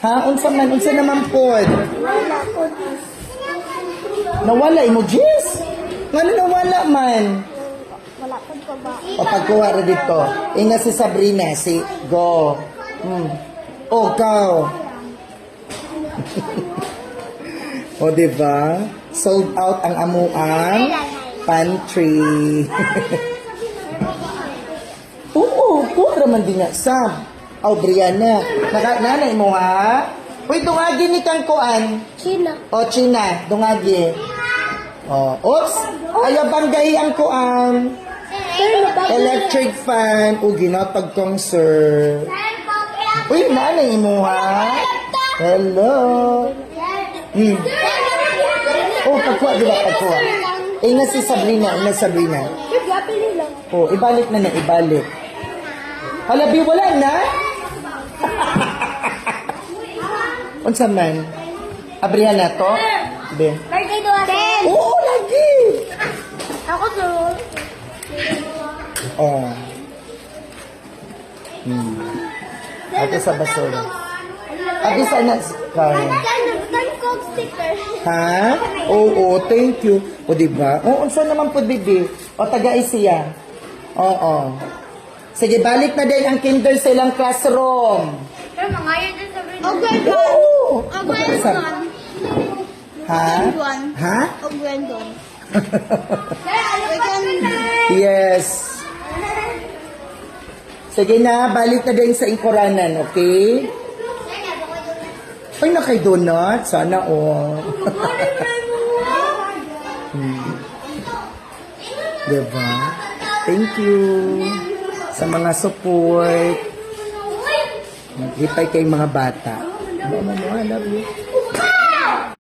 Ha? Unsa man? Unsa naman pod? Wala ko. Nawala emojis? Ngano nawala man? Wala ko pa ba? O pagkuha rin dito. Inga si Sabrina, si Go. O, ikaw. O, diba? Sold out ang amuang pantry. Oo, kuha man din nga. Sam. O, Brianna. Nanay mo, ha? Uy, dungagi ni kang kuan. China. O, China. Dungagi. O, oops. Ayaw banggay ang kuan. Electric fan. O, ginatag kong sir. Uy, nanay mo, ha? Hello. Oh, pagkuha, diba? Pagkuha. Inga si Sabrina. Inga Sabrina. Oh, ibalik na na. Ibalik. Halabi, wala na? Unsa man? Abrihan na to? Be. Birthday to Aden. Oo, lagi. Ako to. Oh. Ito sa basura. Agi sana Karen. Tan Coke sticker. Ha? Oo, thank you. O, diba? O, unsa naman po, bibi? O, taga siya. Oo. Sige, balik na din ang kinder sa ilang classroom. Pero mangayon din sa Brindon. Oo. Og Brandon. Ha? Ha? Og Brandon. Yes. Sige na, balik na din sa ingkuranan, okay? Ay, na kay donut. Sana, Diba? Thank you sa mga support. Hipay kay mga bata. I love you.